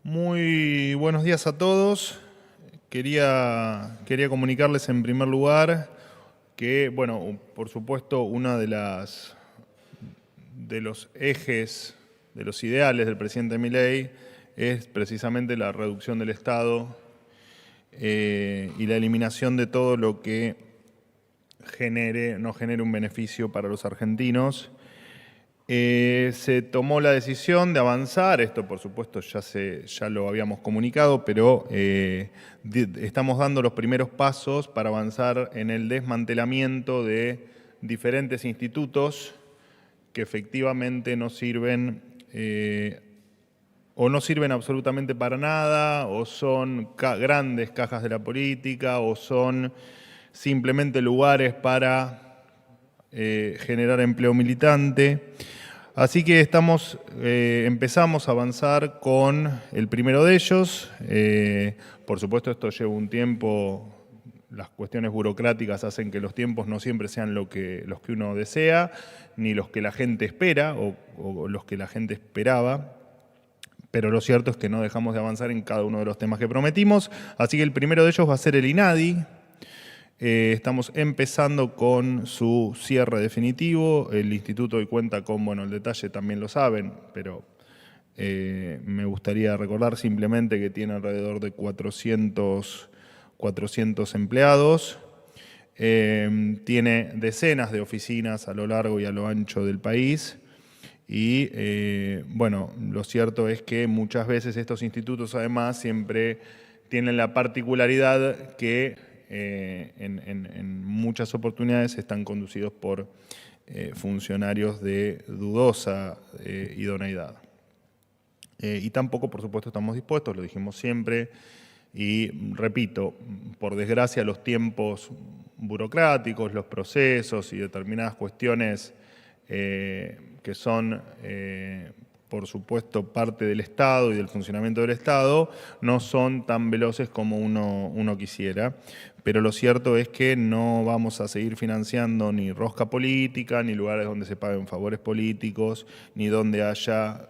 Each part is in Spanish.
Muy buenos días a todos. Quería comunicarles en primer lugar que, bueno, por supuesto, una de los ejes, de los ideales del presidente Milei es precisamente la reducción del Estado y la eliminación de todo lo que no genere un beneficio para los argentinos. Se tomó la decisión de avanzar, esto por supuesto ya lo habíamos comunicado, pero estamos dando los primeros pasos para avanzar en el desmantelamiento de diferentes institutos que efectivamente no sirven o no sirven absolutamente para nada, o son grandes cajas de la política, o son simplemente lugares para generar empleo militante. Así que empezamos a avanzar con el primero de ellos. Por supuesto, esto lleva un tiempo. Las cuestiones burocráticas hacen que los tiempos no siempre sean los que uno desea, ni los que la gente espera o los que la gente esperaba. Pero lo cierto es que no dejamos de avanzar en cada uno de los temas que prometimos. Así que el primero de ellos va a ser el INADI. Estamos empezando con su cierre definitivo. El instituto hoy cuenta con, bueno, el detalle también lo saben, pero me gustaría recordar simplemente que tiene alrededor de 400 empleados. Tiene decenas de oficinas a lo largo y a lo ancho del país. Y bueno, lo cierto es que muchas veces estos institutos además siempre tienen la particularidad que en muchas oportunidades están conducidos por funcionarios de dudosa idoneidad. Y tampoco, por supuesto, estamos dispuestos, lo dijimos siempre, y repito, por desgracia los tiempos burocráticos, los procesos y determinadas cuestiones que son, por supuesto, parte del Estado y del funcionamiento del Estado, no son tan veloces como uno quisiera. Pero lo cierto es que no vamos a seguir financiando ni rosca política, ni lugares donde se paguen favores políticos, ni donde haya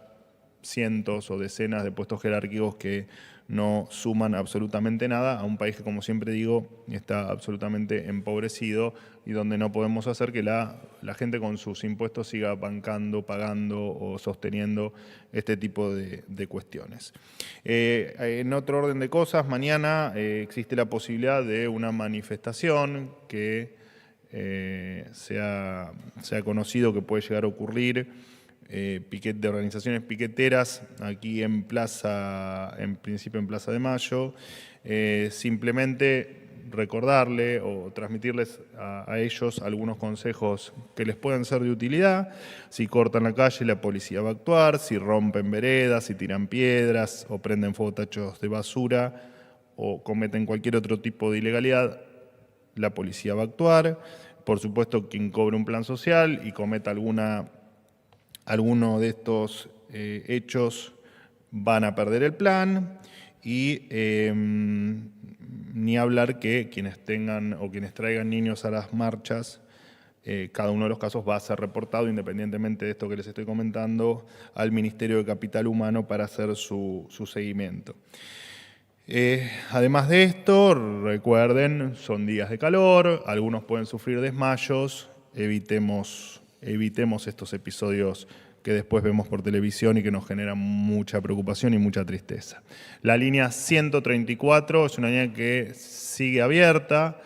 cientos o decenas de puestos jerárquicos que no suman absolutamente nada a un país que, como siempre digo, está absolutamente empobrecido y donde no podemos hacer que la gente con sus impuestos siga bancando, pagando o sosteniendo este tipo de cuestiones. En otro orden de cosas, mañana existe la posibilidad de una manifestación que se ha conocido que puede llegar a ocurrir, de organizaciones piqueteras aquí en principio en Plaza de Mayo. Simplemente recordarle o transmitirles a ellos algunos consejos que les puedan ser de utilidad. Si cortan la calle, la policía va a actuar. Si rompen veredas, si tiran piedras o prenden fuego tachos de basura o cometen cualquier otro tipo de ilegalidad, la policía va a actuar. Por supuesto, quien cobre un plan social y cometa alguno de estos hechos van a perder el plan. Y ni hablar que quienes tengan o quienes traigan niños a las marchas, cada uno de los casos va a ser reportado, independientemente de esto que les estoy comentando, al Ministerio de Capital Humano para hacer su seguimiento. Además de esto, recuerden, son días de calor, algunos pueden sufrir desmayos, evitemos estos episodios que después vemos por televisión y que nos generan mucha preocupación y mucha tristeza. La línea 134 es una línea que sigue abierta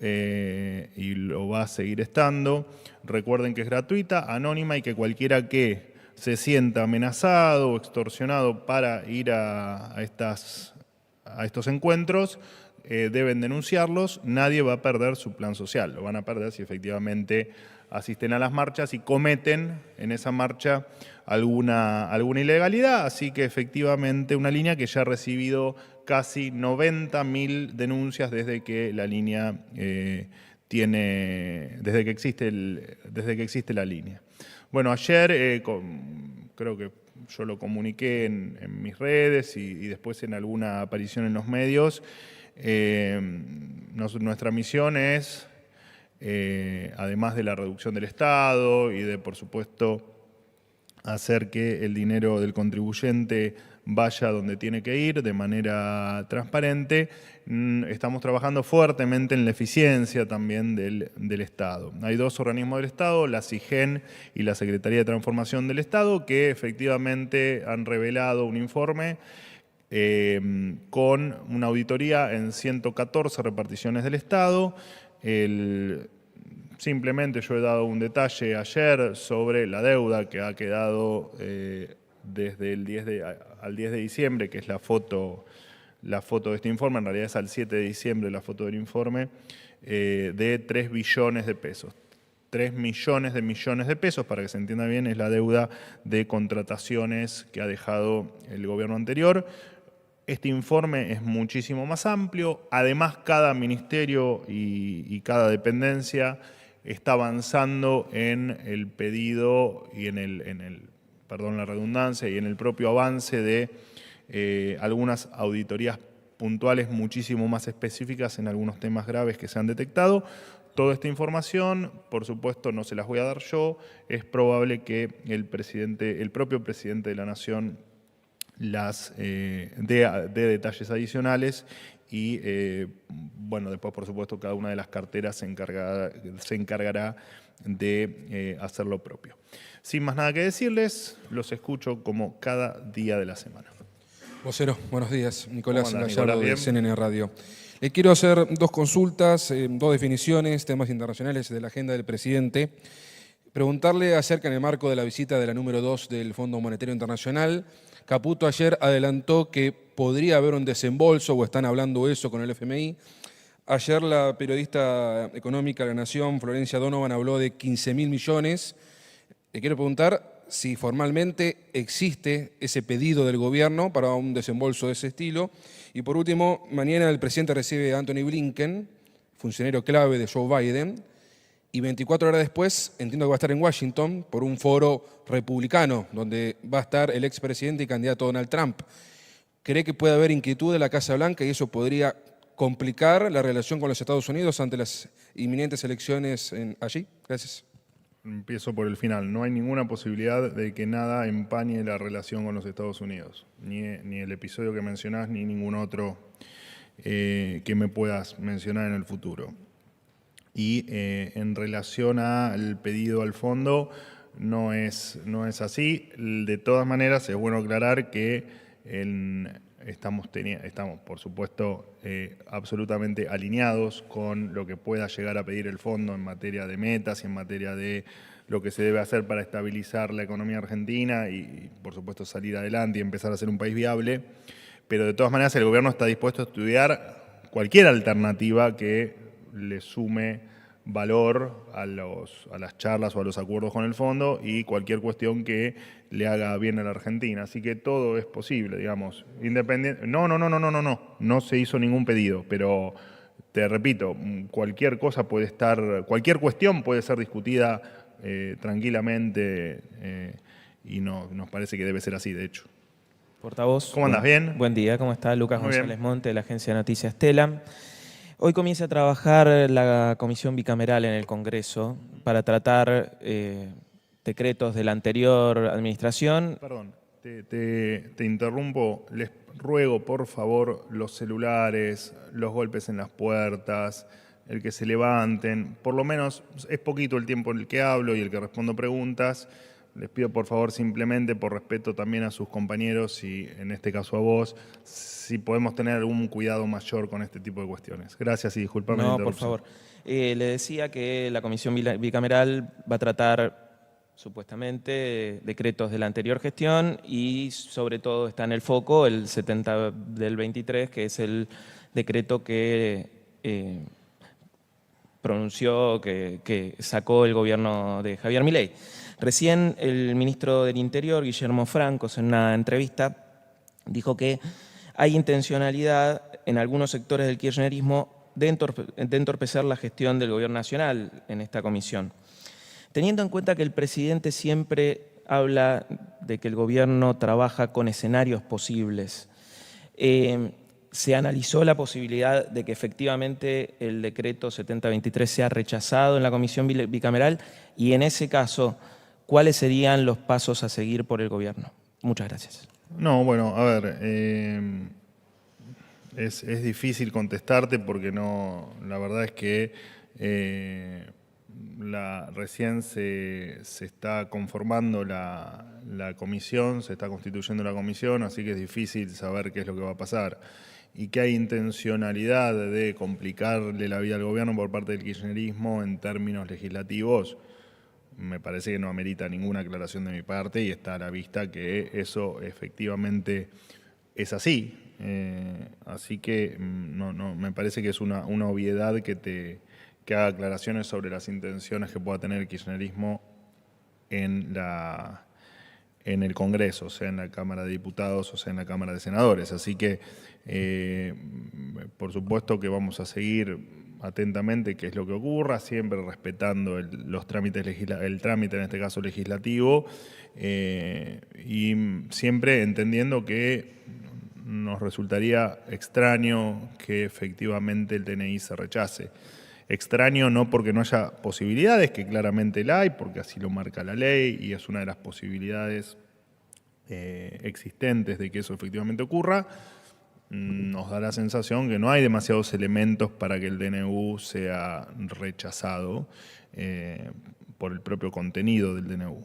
y lo va a seguir estando. Recuerden que es gratuita, anónima y que cualquiera que se sienta amenazado o extorsionado para ir a estos encuentros, deben denunciarlos. Nadie va a perder su plan social, lo van a perder si efectivamente asisten a las marchas y cometen en esa marcha alguna ilegalidad. Así que efectivamente una línea que ya ha recibido casi 90.000 denuncias desde que la línea desde que existe la línea. Bueno, ayer creo que yo lo comuniqué en mis redes y después en alguna aparición en los medios. Nuestra misión es, además de la reducción del Estado y de, por supuesto, hacer que el dinero del contribuyente vaya donde tiene que ir de manera transparente. Estamos trabajando fuertemente en la eficiencia también del Estado. Hay dos organismos del Estado, la SIGEN y la Secretaría de Transformación del Estado, que efectivamente han revelado un informe con una auditoría en 114 reparticiones del Estado. Simplemente yo he dado un detalle ayer sobre la deuda que ha quedado desde el al 10 de diciembre, que es la foto de este informe, en realidad es al 7 de diciembre la foto del informe, de 3 billones de pesos. 3 millones de pesos, para que se entienda bien, es la deuda de contrataciones que ha dejado el gobierno anterior. Este informe es muchísimo más amplio. Además, cada ministerio y cada dependencia está avanzando en el pedido y perdón la redundancia, y en el propio avance de algunas auditorías puntuales muchísimo más específicas en algunos temas graves que se han detectado. Toda esta información, por supuesto, no se las voy a dar yo. Es probable que el propio presidente de la Nación las dé detalles adicionales y, bueno, después, por supuesto, cada una de las carteras se encargará de hacer lo propio. Sin más nada que decirles, los escucho como cada día de la semana. Vocero, buenos días. Nicolás ¿Cómo andás, Gallardo, Nicolás? de CNN Radio. Le quiero hacer dos consultas, dos definiciones, temas internacionales de la agenda del presidente. Preguntarle acerca, en el marco de la visita de la número 2 del Fondo Monetario Internacional, Caputo ayer adelantó que podría haber un desembolso, o están hablando eso con el FMI. Ayer la periodista económica de La Nación, Florencia Donovan, habló de 15.000 millones. Le quiero preguntar si formalmente existe ese pedido del gobierno para un desembolso de ese estilo. Y por último, mañana el presidente recibe a Antony Blinken, funcionario clave de Joe Biden, y 24 horas después entiendo que va a estar en Washington por un foro republicano, donde va a estar el expresidente y candidato Donald Trump. ¿Cree que puede haber inquietud de la Casa Blanca y eso podría complicar la relación con los Estados Unidos ante las inminentes elecciones allí? Gracias. Empiezo por el final. No hay ninguna posibilidad de que nada empañe la relación con los Estados Unidos. Ni el episodio que mencionás, ni ningún otro que me puedas mencionar en el futuro. Y en relación al pedido al fondo, no es así. De todas maneras, es bueno aclarar que estamos, por supuesto, absolutamente alineados con lo que pueda llegar a pedir el fondo en materia de metas y en materia de lo que se debe hacer para estabilizar la economía argentina y, por supuesto, salir adelante y empezar a ser un país viable. Pero de todas maneras, el gobierno está dispuesto a estudiar cualquier alternativa que le sume valor a las charlas o a los acuerdos con el fondo y cualquier cuestión que le haga bien a la Argentina. Así que todo es posible, digamos. Independiente. No se hizo ningún pedido, pero te repito, cualquier cuestión puede ser discutida tranquilamente y nos parece que debe ser así, de hecho. Portavoz. ¿Cómo andas? ¿Bien? Buen día, ¿cómo está? Lucas Muy González bien. Monte, de la agencia de noticias Stella. Hoy comienza a trabajar la comisión bicameral en el Congreso para tratar decretos de la anterior administración. Perdón, te interrumpo. Les ruego, por favor, los celulares, los golpes en las puertas, el que se levanten. Por lo menos es poquito el tiempo en el que hablo y el que respondo preguntas. Les pido, por favor, simplemente por respeto también a sus compañeros y en este caso a vos, si podemos tener algún cuidado mayor con este tipo de cuestiones. Gracias y disculpame la No, por interrupción. favor. Le decía que la comisión bicameral va a tratar supuestamente decretos de la anterior gestión y sobre todo está en el foco el 70 del 23, que es el decreto que pronunció, que sacó el gobierno de Javier Milei. Recién el ministro del Interior, Guillermo Francos, en una entrevista, dijo que hay intencionalidad en algunos sectores del kirchnerismo de entorpecer la gestión del gobierno nacional en esta comisión. Teniendo en cuenta que el presidente siempre habla de que el gobierno trabaja con escenarios posibles, se analizó la posibilidad de que efectivamente el decreto 7023 sea rechazado en la comisión bicameral y en ese caso, ¿cuáles serían los pasos a seguir por el gobierno? Muchas gracias. No, bueno, a ver, es difícil contestarte porque no, la verdad es que recién se está conformando la comisión, se está constituyendo la comisión, así que es difícil saber qué es lo que va a pasar. Y que hay intencionalidad de complicarle la vida al gobierno por parte del kirchnerismo en términos legislativos, me parece que no amerita ninguna aclaración de mi parte y está a la vista que eso efectivamente es así. Así que no, me parece que es una obviedad que haga aclaraciones sobre las intenciones que pueda tener el kirchnerismo en el Congreso, o sea, en la Cámara de Diputados, o sea, en la Cámara de Senadores. Así que, por supuesto que vamos a seguir atentamente qué es lo que ocurra, siempre respetando los trámites el trámite, en este caso legislativo, y siempre entendiendo que nos resultaría extraño que efectivamente el DNI se rechace. Extraño no porque no haya posibilidades, que claramente la hay, porque así lo marca la ley y es una de las posibilidades existentes de que eso efectivamente ocurra. Nos da la sensación que no hay demasiados elementos para que el DNU sea rechazado por el propio contenido del DNU.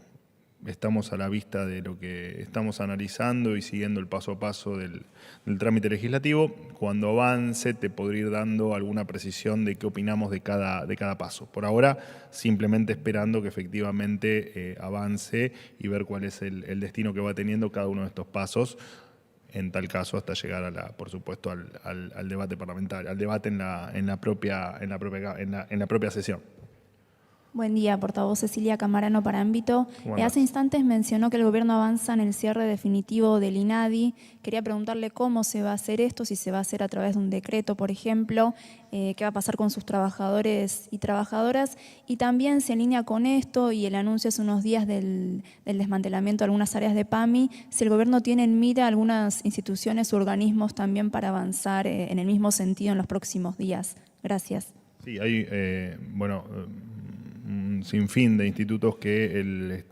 Estamos a la vista de lo que estamos analizando y siguiendo el paso a paso del trámite legislativo. Cuando avance te podré ir dando alguna precisión de qué opinamos de cada paso. Por ahora, simplemente esperando que efectivamente avance y ver cuál es el destino que va teniendo cada uno de estos pasos, en tal caso hasta llegar por supuesto al debate parlamentario, al debate en la propia sesión. Buen día, portavoz Cecilia Camarano para Ámbito. Hace instantes mencionó que el gobierno avanza en el cierre definitivo del INADI. Quería preguntarle cómo se va a hacer esto, si se va a hacer a través de un decreto, por ejemplo, qué va a pasar con sus trabajadores y trabajadoras, y también se alinea con esto y el anuncio hace unos días del desmantelamiento de algunas áreas de PAMI, si el gobierno tiene en mira algunas instituciones u organismos también para avanzar en el mismo sentido en los próximos días. Gracias. Sí, hay, un sinfín de institutos que el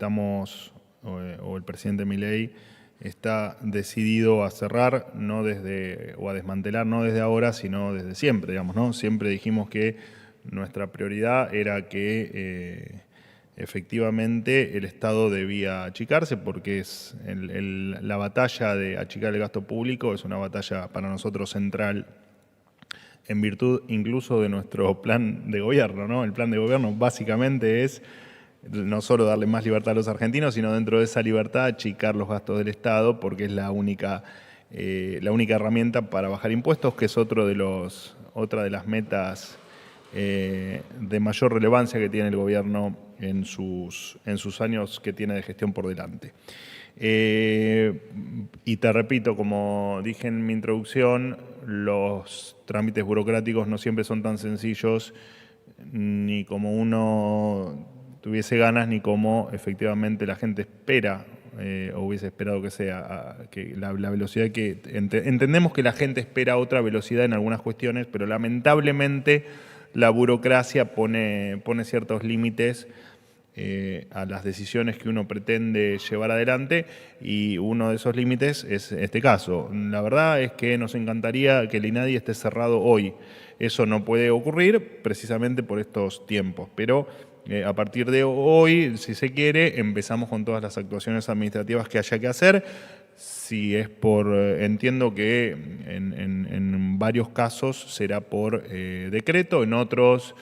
presidente Milei está decidido a cerrar, o a desmantelar, no desde ahora, sino desde siempre, digamos, ¿no? Siempre dijimos que nuestra prioridad era que efectivamente el Estado debía achicarse, porque la batalla de achicar el gasto público es una batalla para nosotros central, en virtud incluso de nuestro plan de gobierno, ¿no? El plan de gobierno básicamente es no solo darle más libertad a los argentinos, sino dentro de esa libertad achicar los gastos del Estado, porque es la única herramienta para bajar impuestos, que es otra de las metas de mayor relevancia que tiene el gobierno en sus años que tiene de gestión por delante. Y te repito, como dije en mi introducción, los trámites burocráticos no siempre son tan sencillos ni como uno tuviese ganas, ni como efectivamente la gente espera o hubiese esperado que sea, que la velocidad que entendemos que la gente espera otra velocidad en algunas cuestiones, pero lamentablemente la burocracia pone ciertos límites a las decisiones que uno pretende llevar adelante, y uno de esos límites es este caso. La verdad es que nos encantaría que el INADI esté cerrado hoy. Eso no puede ocurrir precisamente por estos tiempos, pero a partir de hoy, si se quiere, empezamos con todas las actuaciones administrativas que haya que hacer. Si es entiendo que en varios casos será por decreto, en otros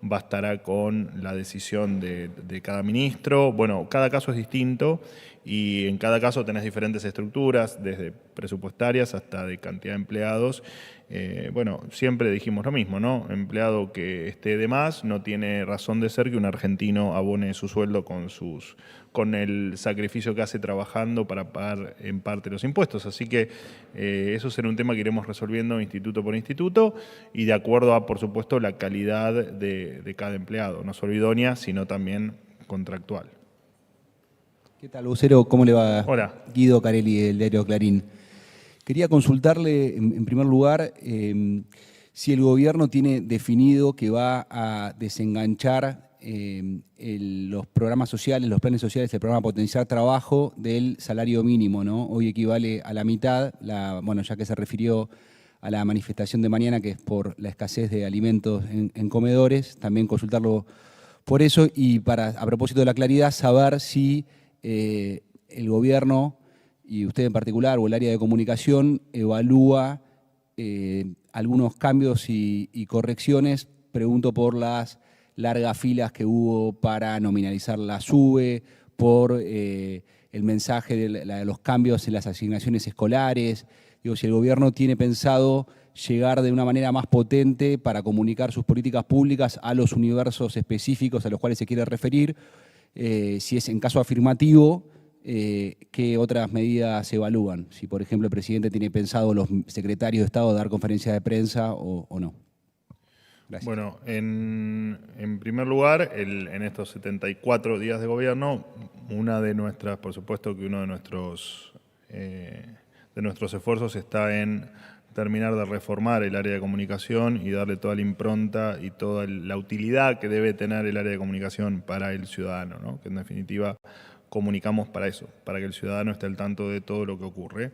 bastará con la decisión de cada ministro. Bueno, cada caso es distinto y en cada caso tenés diferentes estructuras, desde presupuestarias hasta de cantidad de empleados. Bueno, siempre dijimos lo mismo, ¿no? Empleado que esté de más no tiene razón de ser que un argentino abone su sueldo con el sacrificio que hace trabajando para pagar en parte los impuestos. Así que eso será un tema que iremos resolviendo instituto por instituto y de acuerdo a, por supuesto, la calidad de cada empleado, no solo idónea, sino también contractual. ¿Qué tal, vocero? ¿Cómo le va? Hola. Guido Carelli, del diario Clarín. Quería consultarle, en primer lugar, si el gobierno tiene definido que va a desenganchar los programas sociales, los planes sociales, el programa Potenciar Trabajo del salario mínimo, ¿no? Hoy equivale a la mitad, bueno, ya que se refirió a la manifestación de mañana, que es por la escasez de alimentos en comedores, también consultarlo por eso, y a propósito de la claridad, saber si el gobierno, y usted en particular, o el área de comunicación, evalúa algunos cambios y correcciones. Pregunto por las largas filas que hubo para nominalizar la SUBE, por el mensaje de los cambios en las asignaciones escolares. Digo, si el gobierno tiene pensado llegar de una manera más potente para comunicar sus políticas públicas a los universos específicos a los cuales se quiere referir, si es en caso afirmativo, ¿qué otras medidas se evalúan? Si, por ejemplo, el presidente tiene pensado los secretarios de Estado dar conferencias de prensa o no. Gracias. Bueno, en primer lugar, en estos 74 días de gobierno, por supuesto que uno de nuestros esfuerzos está en terminar de reformar el área de comunicación y darle toda la impronta y toda la utilidad que debe tener el área de comunicación para el ciudadano, ¿no? Que en definitiva comunicamos para eso, para que el ciudadano esté al tanto de todo lo que ocurre.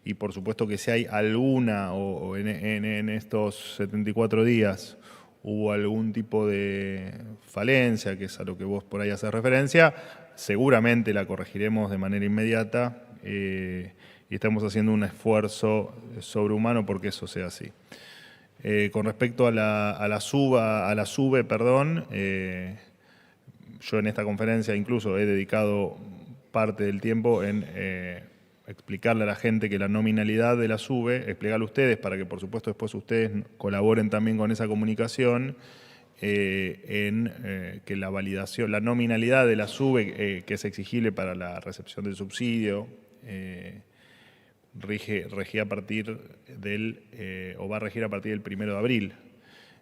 Y por supuesto que si hay alguna, o en estos 74 días hubo algún tipo de falencia, que es a lo que vos por ahí haces referencia, seguramente la corregiremos de manera inmediata y estamos haciendo un esfuerzo sobrehumano porque eso sea así. Con respecto a la SUBE, yo en esta conferencia incluso he dedicado parte del tiempo en explicarle a la gente que la nominalidad de la SUBE, explicarle a ustedes para que por supuesto después ustedes colaboren también con esa comunicación, que la validación, la nominalidad de la SUBE, que es exigible para la recepción del subsidio, regía a partir va a regir a partir del 1 de abril.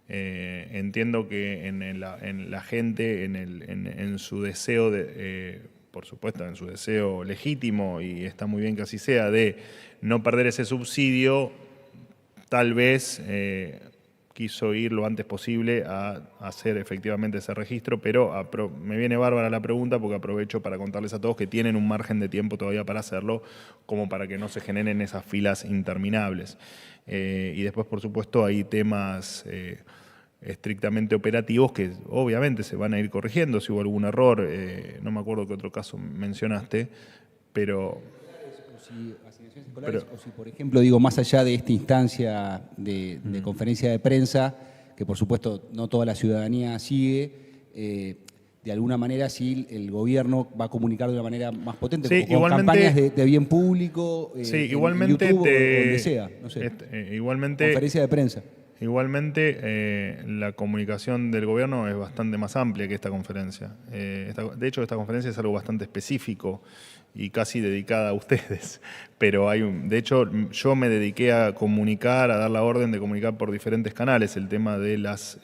Entiendo que en la gente, en su deseo por supuesto, en su deseo legítimo, y está muy bien que así sea, de no perder ese subsidio, tal vez quiso ir lo antes posible a hacer efectivamente ese registro, pero me viene bárbara la pregunta porque aprovecho para contarles a todos que tienen un margen de tiempo todavía para hacerlo, como para que no se generen esas filas interminables. Y después, por supuesto, hay temas estrictamente operativos que obviamente se van a ir corrigiendo si hubo algún error. No me acuerdo qué otro caso mencionaste, pero... O si, por ejemplo, digo, más allá de esta instancia de conferencia de prensa, que por supuesto no toda la ciudadanía sigue, de alguna manera sí el gobierno va a comunicar de una manera más potente, sí, con campañas de bien público, sí, igualmente en YouTube, o donde sea, no sé. Igualmente, conferencia de prensa. Igualmente, la comunicación del gobierno es bastante más amplia que esta conferencia. De hecho, esta conferencia es algo bastante específico y casi dedicada a ustedes. Pero de hecho, yo me dediqué a comunicar, a dar la orden de comunicar por diferentes canales el tema de las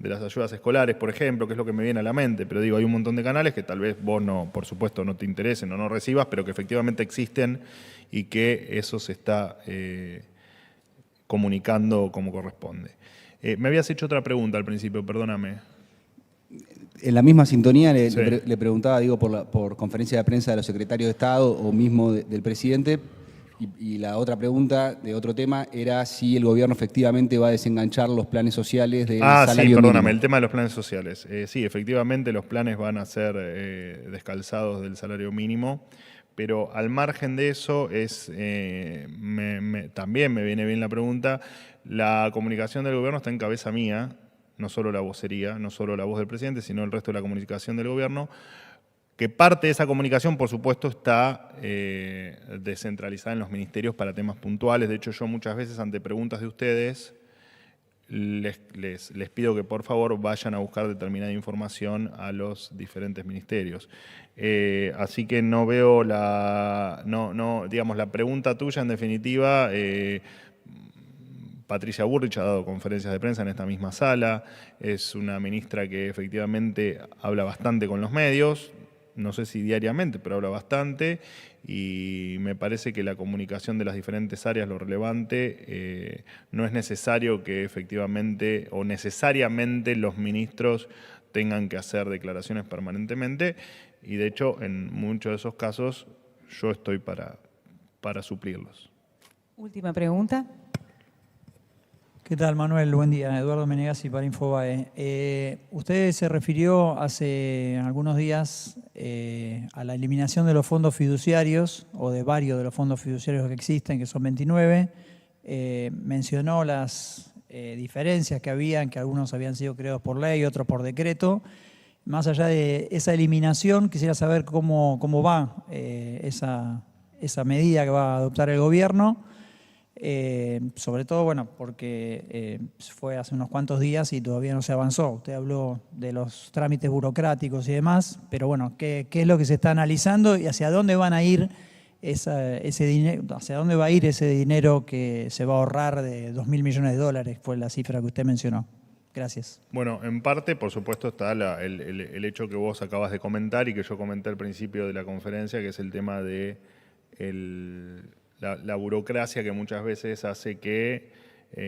ayudas escolares, por ejemplo, que es lo que me viene a la mente. Pero digo, hay un montón de canales que tal vez vos no, por supuesto, no te interesen o no recibas, pero que efectivamente existen y que eso se está comunicando como corresponde. Me habías hecho otra pregunta al principio, perdóname. En la misma sintonía le preguntaba, digo, por conferencia de prensa de los secretarios de Estado o mismo del presidente, y la otra pregunta de otro tema era si el gobierno efectivamente va a desenganchar los planes sociales del salario perdóname, mínimo. el tema de los planes sociales. Sí, efectivamente los planes van a ser descalzados del salario mínimo, pero al margen de eso también me viene bien la pregunta. La comunicación del gobierno está en cabeza mía, no solo la vocería, no solo la voz del presidente, sino el resto de la comunicación del gobierno, que parte de esa comunicación, por supuesto, está descentralizada en los ministerios para temas puntuales. De hecho, yo muchas veces ante preguntas de ustedes les pido que por favor vayan a buscar determinada información a los diferentes ministerios. Así que no veo digamos, la pregunta tuya en definitiva. Patricia Bullrich ha dado conferencias de prensa en esta misma sala, es una ministra que efectivamente habla bastante con los medios, no sé si diariamente, pero habla bastante, y me parece que la comunicación de las diferentes áreas, lo relevante, no es necesario que efectivamente o necesariamente los ministros tengan que hacer declaraciones permanentemente y de hecho en muchos de esos casos yo estoy para suplirlos. Última pregunta. ¿Qué tal, Manuel? Buen día. Eduardo Menegazzi para Infobae. Usted se refirió hace algunos días a la eliminación de los fondos fiduciarios, o de varios de los fondos fiduciarios que existen, que son 29. Mencionó las diferencias que habían, que algunos habían sido creados por ley, otros por decreto. Más allá de esa eliminación, quisiera saber cómo va esa medida que va a adoptar el gobierno. Sobre todo, bueno, porque fue hace unos cuantos días y todavía no se avanzó. Usted habló de los trámites burocráticos y demás, pero bueno, ¿qué es lo que se está analizando y hacia dónde van a ir ese dinero, hacia dónde va a ir ese dinero que se va a ahorrar de 2.000 millones de dólares, fue la cifra que usted mencionó? Gracias. Bueno, en parte, por supuesto, está el hecho que vos acabas de comentar y que yo comenté al principio de la conferencia, que es el tema de la burocracia que muchas veces hace que,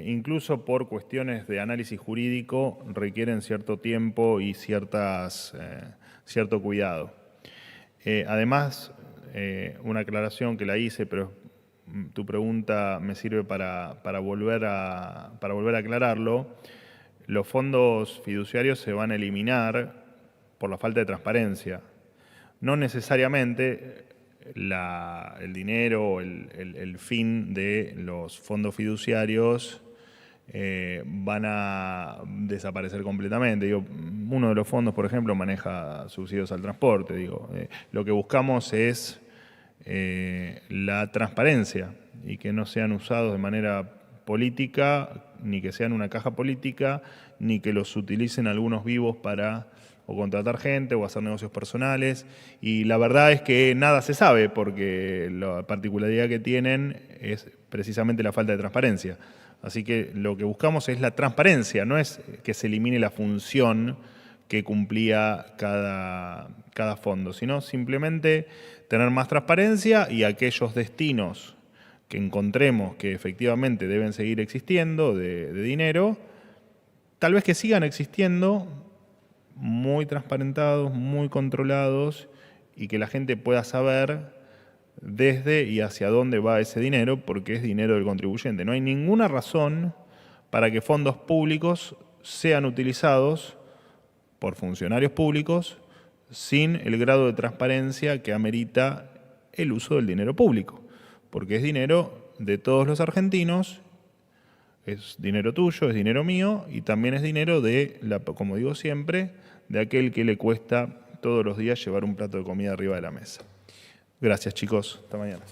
incluso por cuestiones de análisis jurídico, requieren cierto tiempo y cierto cuidado. Además, una aclaración que la hice, pero tu pregunta me sirve para volver a aclararlo. Los fondos fiduciarios se van a eliminar por la falta de transparencia. No necesariamente el dinero o el fin de los fondos fiduciarios van a desaparecer completamente. Uno de los fondos, por ejemplo, maneja subsidios al transporte. Lo que buscamos es la transparencia y que no sean usados de manera política, ni que sean una caja política, ni que los utilicen algunos vivos para o contratar gente o hacer negocios personales. Y la verdad es que nada se sabe porque la particularidad que tienen es precisamente la falta de transparencia. Así que lo que buscamos es la transparencia, no es que se elimine la función que cumplía cada fondo, sino simplemente tener más transparencia y aquellos destinos que encontremos que efectivamente deben seguir existiendo de dinero, tal vez que sigan existiendo, muy transparentados, muy controlados y que la gente pueda saber desde y hacia dónde va ese dinero, porque es dinero del contribuyente. No hay ninguna razón para que fondos públicos sean utilizados por funcionarios públicos sin el grado de transparencia que amerita el uso del dinero público, porque es dinero de todos los argentinos, es dinero tuyo, es dinero mío y también es dinero como digo siempre, de aquel que le cuesta todos los días llevar un plato de comida arriba de la mesa. Gracias, chicos. Hasta mañana.